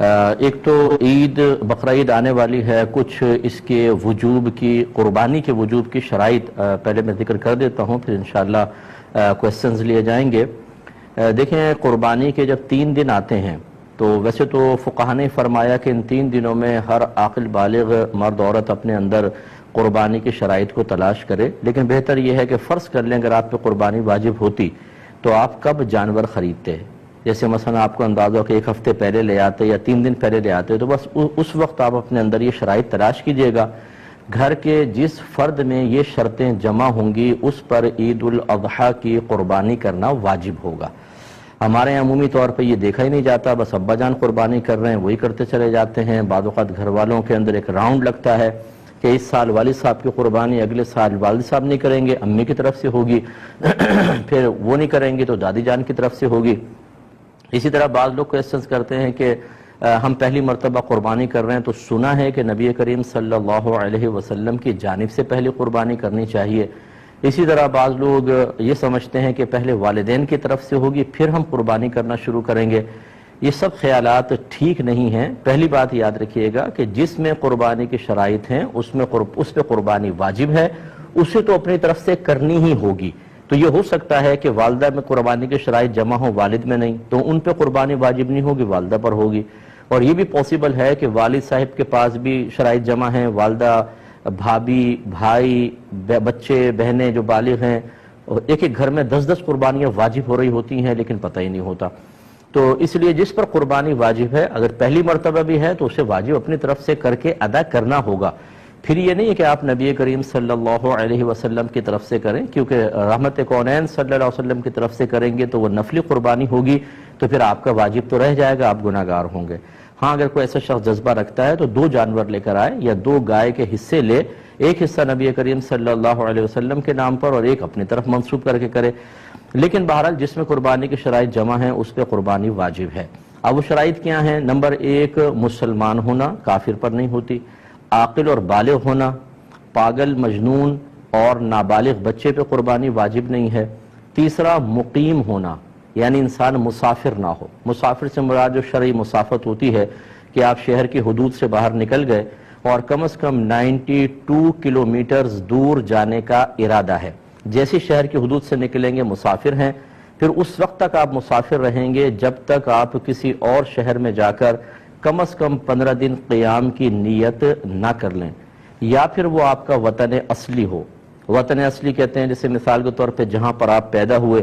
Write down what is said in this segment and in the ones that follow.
ایک تو عید بقرعید آنے والی ہے، کچھ اس کے وجوب کی، قربانی کے وجوب کی شرائط پہلے میں ذکر کر دیتا ہوں، پھر انشاءاللہ کویسچنز لیے جائیں گے۔ دیکھیں، قربانی کے جب 3 دن آتے ہیں تو ویسے تو فقہاء نے فرمایا کہ ان 3 دنوں میں ہر عاقل بالغ مرد عورت اپنے اندر قربانی کی شرائط کو تلاش کرے، لیکن بہتر یہ ہے کہ فرض کر لیں اگر آپ پہ قربانی واجب ہوتی تو آپ کب جانور خریدتے؟ جیسے مثلا آپ کو اندازہ ہو کہ 1 ہفتے پہلے لے آتے یا 3 دن پہلے لے آتے، تو بس اس وقت آپ اپنے اندر یہ شرائط تلاش کیجئے گا۔ گھر کے جس فرد میں یہ شرطیں جمع ہوں گی اس پر عید الاضحیٰ کی قربانی کرنا واجب ہوگا۔ ہمارے یہاں عمومی طور پہ یہ دیکھا ہی نہیں جاتا، بس ابا جان قربانی کر رہے ہیں وہی کرتے چلے جاتے ہیں۔ بعض اوقات گھر والوں کے اندر ایک راؤنڈ لگتا ہے کہ اس سال والد صاحب کی قربانی اگلے سال والد صاحب نہیں کریں گے، امی کی طرف سے ہوگی، پھر وہ نہیں کریں گے تو دادی جان کی طرف سے ہوگی۔ اسی طرح بعض لوگ کویسچنز کرتے ہیں کہ ہم پہلی مرتبہ قربانی کر رہے ہیں تو سنا ہے کہ نبی کریم صلی اللہ علیہ وسلم کی جانب سے پہلی قربانی کرنی چاہیے۔ اسی طرح بعض لوگ یہ سمجھتے ہیں کہ پہلے والدین کی طرف سے ہوگی پھر ہم قربانی کرنا شروع کریں گے۔ یہ سب خیالات ٹھیک نہیں ہیں۔ پہلی بات یاد رکھیے گا کہ جس میں قربانی کی شرائط ہیں اس پہ قربانی واجب ہے، اسے تو اپنی طرف سے کرنی ہی ہوگی۔ تو یہ ہو سکتا ہے کہ والدہ میں قربانی کی شرائط جمع ہوں، والد میں نہیں، تو ان پہ قربانی واجب نہیں ہوگی، والدہ پر ہوگی۔ اور یہ بھی پاسبل ہے کہ والد صاحب کے پاس بھی شرائط جمع ہیں، والدہ، بھابھی، بھائی، بچے، بہنیں جو بالغ ہیں، ایک ایک گھر میں 10 قربانیاں واجب ہو رہی ہوتی ہیں لیکن پتہ ہی نہیں ہوتا۔ تو اس لیے جس پر قربانی واجب ہے اگر پہلی مرتبہ بھی ہے تو اسے واجب اپنی طرف سے کر کے ادا کرنا ہوگا۔ پھر یہ نہیں ہے کہ آپ نبی کریم صلی اللہ علیہ وسلم کی طرف سے کریں، کیونکہ رحمت کونین صلی اللہ علیہ وسلم کی طرف سے کریں گے تو وہ نفلی قربانی ہوگی، تو پھر آپ کا واجب تو رہ جائے گا، آپ گناہگار ہوں گے۔ ہاں، اگر کوئی ایسا شخص جذبہ رکھتا ہے تو 2 جانور لے کر آئے یا 2 گائے کے حصے لے، ایک حصہ نبی کریم صلی اللہ علیہ وسلم کے نام پر اور ایک اپنی طرف منسوب کر کے کرے۔ لیکن بہرحال جس میں قربانی کی شرائط جمع ہیں اس پہ قربانی واجب ہے۔ اب وہ شرائط کیا ہیں؟ نمبر 1، مسلمان ہونا، کافر پر نہیں ہوتی۔ عاقل اور بالغ ہونا، پاگل، مجنون اور نابالغ بچے پہ قربانی واجب نہیں ہے۔ تیسرا، مقیم ہونا، یعنی انسان مسافر نہ ہو۔ مسافر سے مراد جو شرعی مسافت ہوتی ہے کہ آپ شہر کی حدود سے باہر نکل گئے اور کم از کم 92 کلومیٹرز دور جانے کا ارادہ ہے۔ جیسے شہر کی حدود سے نکلیں گے مسافر ہیں، پھر اس وقت تک آپ مسافر رہیں گے جب تک آپ کسی اور شہر میں جا کر کم از کم 15 دن قیام کی نیت نہ کر لیں، یا پھر وہ آپ کا وطن اصلی ہو۔ وطن اصلی کہتے ہیں جیسے مثال کے طور پہ جہاں پر آپ پیدا ہوئے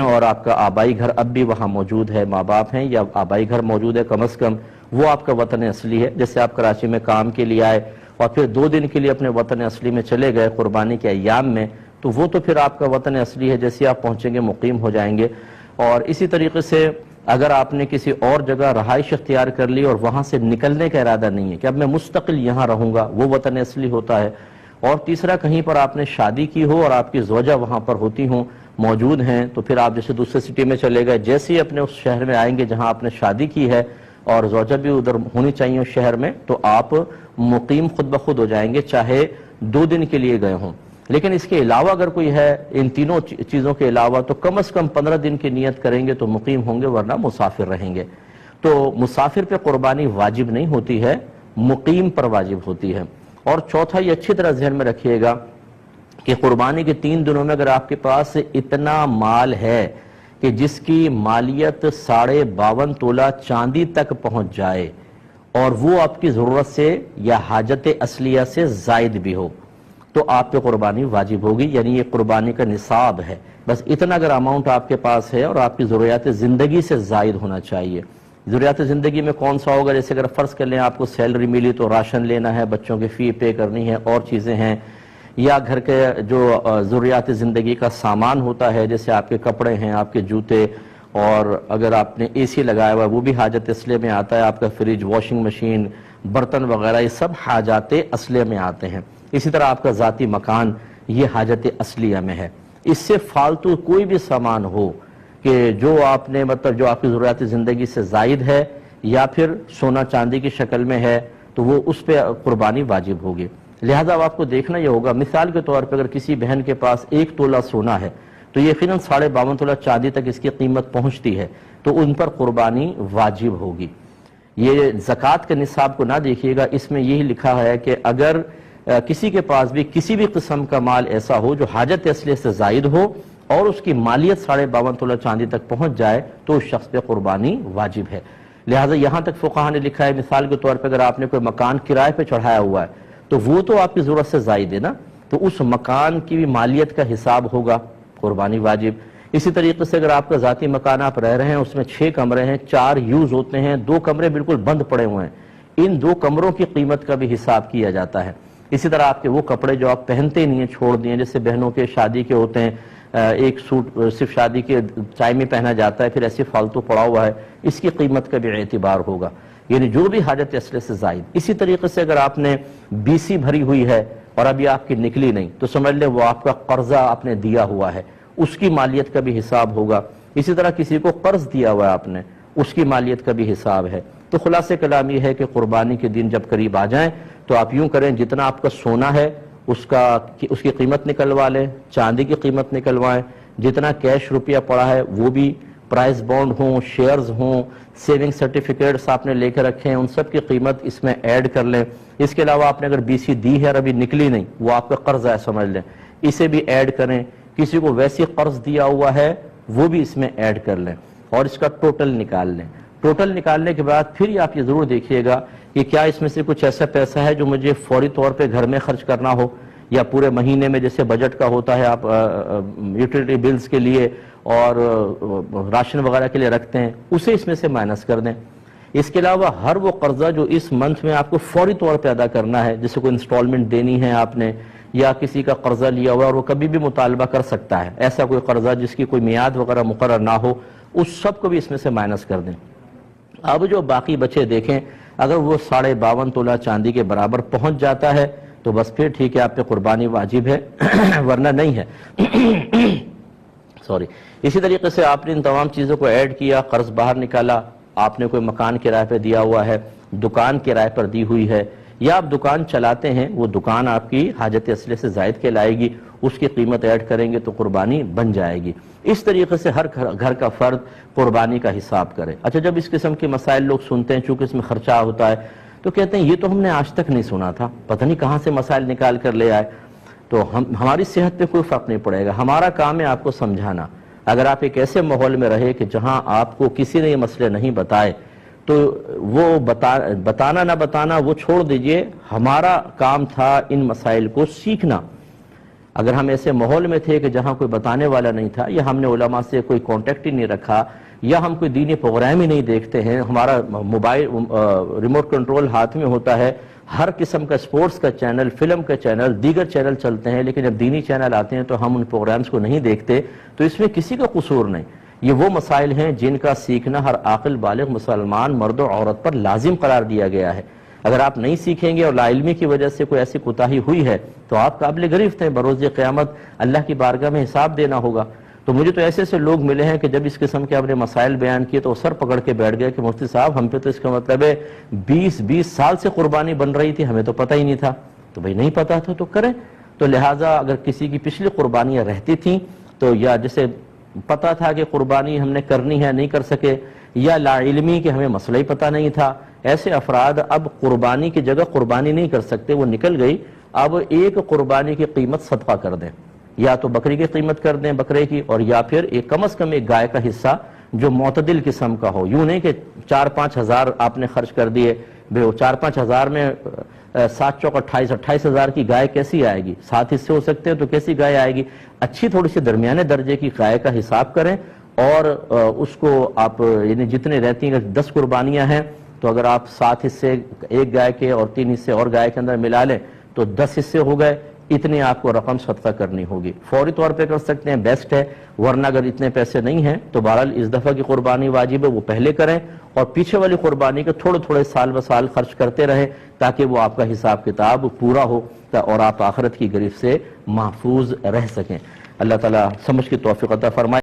اور آپ کا آبائی گھر اب بھی وہاں موجود ہے، ماں باپ ہیں یا آبائی گھر موجود ہے کم از کم، وہ آپ کا وطن اصلی ہے۔ جیسے آپ کراچی میں کام کے لیے آئے اور پھر 2 دن کے لیے اپنے وطن اصلی میں چلے گئے قربانی کے ایام میں، تو وہ تو پھر آپ کا وطن اصلی ہے، جیسے آپ پہنچیں گے مقیم ہو جائیں گے۔ اور اسی طریقے سے اگر آپ نے کسی اور جگہ رہائش اختیار کر لی اور وہاں سے نکلنے کا ارادہ نہیں ہے کہ اب میں مستقل یہاں رہوں گا، وہ وطن اصلی ہوتا ہے۔ اور تیسرا، کہیں پر آپ نے شادی کی ہو اور آپ کی زوجہ وہاں پر ہوتی ہوں، موجود ہیں، تو پھر آپ جیسے دوسرے سٹی میں چلے گئے، جیسے ہی اپنے اس شہر میں آئیں گے جہاں آپ نے شادی کی ہے اور زوجہ بھی ادھر ہونی چاہیے اس شہر میں، تو آپ مقیم خود بخود ہو جائیں گے، چاہے 2 دن کے لیے گئے ہوں۔ لیکن اس کے علاوہ اگر کوئی ہے، ان تینوں چیزوں کے علاوہ، تو کم از کم 15 دن کی نیت کریں گے تو مقیم ہوں گے، ورنہ مسافر رہیں گے۔ تو مسافر پہ قربانی واجب نہیں ہوتی ہے، مقیم پر واجب ہوتی ہے۔ اور چوتھا، یہ اچھی طرح ذہن میں رکھیے گا کہ قربانی کے 3 دنوں میں اگر آپ کے پاس اتنا مال ہے کہ جس کی مالیت 52.5 تولہ چاندی تک پہنچ جائے اور وہ آپ کی ضرورت سے یا حاجت اصلیہ سے زائد بھی ہو، تو آپ پہ قربانی واجب ہوگی، یعنی یہ قربانی کا نصاب ہے۔ بس اتنا اگر اماؤنٹ آپ کے پاس ہے اور آپ کی ضروریات زندگی سے زائد ہونا چاہیے۔ ضروریات زندگی میں کون سا ہوگا؟ جیسے اگر فرض کر لیں آپ کو سیلری ملی تو راشن لینا ہے، بچوں کی فی پے کرنی ہے، اور چیزیں ہیں، یا گھر کے جو ضروریات زندگی کا سامان ہوتا ہے جیسے آپ کے کپڑے ہیں، آپ کے جوتے، اور اگر آپ نے اے سی لگایا ہوا ہے وہ بھی حاجت اصلیہ میں آتا ہے، آپ کا فریج، واشنگ مشین، برتن وغیرہ، یہ سب حاجات اصلیہ میں آتے ہیں۔ اسی طرح آپ کا ذاتی مکان، یہ حاجت اصلیہ میں ہے۔ اس سے فالتو کوئی بھی سامان ہو کہ جو آپ نے جو آپ کی ضروریات زندگی سے زائد ہے یا پھر سونا چاندی کی شکل میں ہے، تو وہ اس پہ قربانی واجب ہوگی۔ لہذا اب آپ کو دیکھنا یہ ہوگا، مثال کے طور پہ اگر کسی بہن کے پاس 1 تولہ سونا ہے تو یقیناً 52.5 تولہ چاندی تک اس کی قیمت پہنچتی ہے، تو ان پر قربانی واجب ہوگی۔ یہ زکوٰۃ کے نصاب کو نہ دیکھیے گا، اس میں یہی لکھا ہے کہ اگر کسی کے پاس بھی کسی بھی قسم کا مال ایسا ہو جو حاجت اصلیہ سے زائد ہو اور اس کی مالیت 52.5 تولہ چاندی تک پہنچ جائے تو اس شخص پہ قربانی واجب ہے۔ لہٰذا یہاں تک فقہا نے لکھا ہے، مثال کے طور پہ اگر آپ نے کوئی مکان کرائے پہ چڑھایا ہوا ہے تو وہ تو آپ کی ضرورت سے زائد ہے نا، تو اس مکان کی بھی مالیت کا حساب ہوگا، قربانی واجب۔ اسی طریقے سے اگر آپ کا ذاتی مکان آپ رہ رہے ہیں، اس میں 6 کمرے ہیں، 4 یوز ہوتے ہیں، 2 کمرے بالکل بند پڑے ہوئے ہیں، ان 2 کمروں کی قیمت کا بھی حساب کیا جاتا ہے۔ اسی طرح آپ کے وہ کپڑے جو آپ پہنتے نہیں ہیں، چھوڑ دیے، جیسے بہنوں کے شادی کے ہوتے ہیں، ایک سوٹ صرف شادی کے ٹائم میں پہنا جاتا ہے، پھر ایسے فالتو پڑا ہوا ہے، اس کی قیمت کا بھی اعتبار ہوگا، یعنی جو بھی حاجت اصلیہ سے زائد۔ اسی طریقے سے اگر آپ نے BC بھری ہوئی ہے اور ابھی آپ کی نکلی نہیں تو سمجھ لیں وہ آپ کا قرضہ آپ نے دیا ہوا ہے، اس کی مالیت کا بھی حساب ہوگا۔ اسی طرح کسی کو قرض دیا ہوا ہے آپ نے، اس کی مالیت کا بھی حساب ہے۔ تو خلاصہ کلام یہ ہے کہ قربانی کے دن جب قریب آ جائیں تو آپ یوں کریں، جتنا آپ کا سونا ہے اس کی قیمت نکلوا لیں، چاندی کی قیمت نکلوائیں، جتنا کیش روپیہ پڑا ہے وہ بھی، پرائز بانڈ ہوں، شیئرز ہوں، سیونگ سرٹیفکیٹس آپ نے لے کے رکھے ہیں، ان سب کی قیمت اس میں ایڈ کر لیں۔ اس کے علاوہ آپ نے اگر BC دی ہے اور ابھی نکلی نہیں، وہ آپ کا قرض ہے سمجھ لیں، اسے بھی ایڈ کریں۔ کسی کو ویسی قرض دیا ہوا ہے وہ بھی اس میں ایڈ کر لیں اور اس کا ٹوٹل نکال لیں۔ ٹوٹل نکالنے کے بعد پھر آپ یہ ضرور دیکھیے گا کہ کیا اس میں سے کچھ ایسا پیسہ ہے جو مجھے فوری طور پہ گھر میں خرچ کرنا ہو، یا پورے مہینے میں جیسے بجٹ کا ہوتا ہے، آپ یوٹیلیٹی بلز کے لیے اور راشن وغیرہ کے لیے رکھتے ہیں، اسے اس میں سے مائنس کر دیں۔ اس کے علاوہ ہر وہ قرضہ جو اس منتھ میں آپ کو فوری طور پہ ادا کرنا ہے، جیسے کوئی انسٹالمنٹ دینی ہے آپ نے، یا کسی کا قرضہ لیا ہوا اور وہ کبھی بھی مطالبہ کر سکتا ہے، ایسا کوئی قرضہ جس کی کوئی میعاد وغیرہ مقرر نہ ہو، اس سب کو بھی اس میں سے مائنس کر دیں۔ اب جو باقی بچے دیکھیں، اگر وہ 52.5 تولہ چاندی کے برابر پہنچ جاتا ہے تو بس پھر ٹھیک ہے، آپ پہ قربانی واجب ہے، ورنہ نہیں ہے۔ سوری۔ اسی طریقے سے آپ نے ان تمام چیزوں کو ایڈ کیا، قرض باہر نکالا، آپ نے کوئی مکان کرائے پہ دیا ہوا ہے، دکان کرائے پر دی ہوئی ہے، یا آپ دکان چلاتے ہیں، وہ دکان آپ کی حاجت اصلیہ سے زائد کے لائے گی، اس کی قیمت ایڈ کریں گے تو قربانی بن جائے گی۔ اس طریقے سے ہر گھر کا فرد قربانی کا حساب کرے۔ اچھا، جب اس قسم کے مسائل لوگ سنتے ہیں، چونکہ اس میں خرچہ ہوتا ہے، تو کہتے ہیں یہ تو ہم نے آج تک نہیں سنا تھا، پتہ نہیں کہاں سے مسائل نکال کر لے آئے۔ تو ہماری صحت پہ کوئی فرق نہیں پڑے گا، ہمارا کام ہے آپ کو سمجھانا۔ اگر آپ ایک ایسے ماحول میں رہے کہ جہاں آپ کو کسی نے یہ مسئلے نہیں بتائے تو وہ بتانا نہ بتانا وہ چھوڑ دیجئے، ہمارا کام تھا ان مسائل کو سیکھنا۔ اگر ہم ایسے ماحول میں تھے کہ جہاں کوئی بتانے والا نہیں تھا، یا ہم نے علماء سے کوئی کانٹیکٹ ہی نہیں رکھا، یا ہم کوئی دینی پروگرام ہی نہیں دیکھتے ہیں، ہمارا موبائل ریموٹ کنٹرول ہاتھ میں ہوتا ہے، ہر قسم کا سپورٹس کا چینل، فلم کا چینل، دیگر چینل چلتے ہیں، لیکن جب دینی چینل آتے ہیں تو ہم ان پروگرامز کو نہیں دیکھتے، تو اس میں کسی کا قصور نہیں۔ یہ وہ مسائل ہیں جن کا سیکھنا ہر عاقل بالغ مسلمان مرد و عورت پر لازم قرار دیا گیا ہے۔ اگر آپ نہیں سیکھیں گے اور لا علمی کی وجہ سے کوئی ایسی کوتاہی ہوئی ہے تو آپ قابل گرفت ہیں، بروز قیامت اللہ کی بارگاہ میں حساب دینا ہوگا۔ تو مجھے تو ایسے سے لوگ ملے ہیں کہ جب اس قسم کے آپ نے مسائل بیان کیے تو سر پکڑ کے بیٹھ گئے کہ مفتی صاحب ہم پہ تو اس کا مطلب ہے 20 سال سے قربانی بن رہی تھی، ہمیں تو پتہ ہی نہیں تھا۔ تو بھئی نہیں پتہ تھا تو کریں۔ تو لہٰذا اگر کسی کی پچھلی قربانیاں رہتی تھیں تو یا جسے پتہ تھا کہ قربانی ہم نے کرنی ہے نہیں کر سکے، یا لا علمی کہ ہمیں مسئلہ ہی پتہ نہیں تھا، ایسے افراد اب قربانی کی جگہ قربانی نہیں کر سکتے، وہ نکل گئی۔ اب ایک قربانی کی قیمت صدقہ کر دیں، یا تو بکری کی قیمت کر دیں بکرے کی، اور یا پھر ایک کم از کم ایک گائے کا حصہ جو معتدل قسم کا ہو، یوں نہیں کہ 4-5 ہزار آپ نے خرچ کر دیے، 4-5 ہزار میں 7 چوک 28 ہزار کی گائے کیسی آئے گی؟ 7 حصے ہو سکتے ہیں تو کیسی گائے آئے گی؟ اچھی تھوڑی سی درمیانے درجے کی گائے کا حساب کریں، اور اس کو آپ یعنی جتنے رہتی ہیں، 10 قربانیاں ہیں تو اگر آپ 7 حصے ایک گائے کے اور 3 حصے اور گائے کے اندر ملا لیں تو 10 حصے ہو گئے، اتنے آپ کو رقم صدقہ کرنی ہوگی۔ فوری طور پہ کر سکتے ہیں، بیسٹ ہے، ورنہ اگر اتنے پیسے نہیں ہیں تو بہرحال اس دفعہ کی قربانی واجب ہے وہ پہلے کریں، اور پیچھے والی قربانی کے تھوڑے سال بسال خرچ کرتے رہیں تاکہ وہ آپ کا حساب کتاب پورا ہو اور آپ آخرت کی گرفت سے محفوظ رہ سکیں۔ اللہ تعالیٰ سمجھ کی توفیق عطا فرمائے۔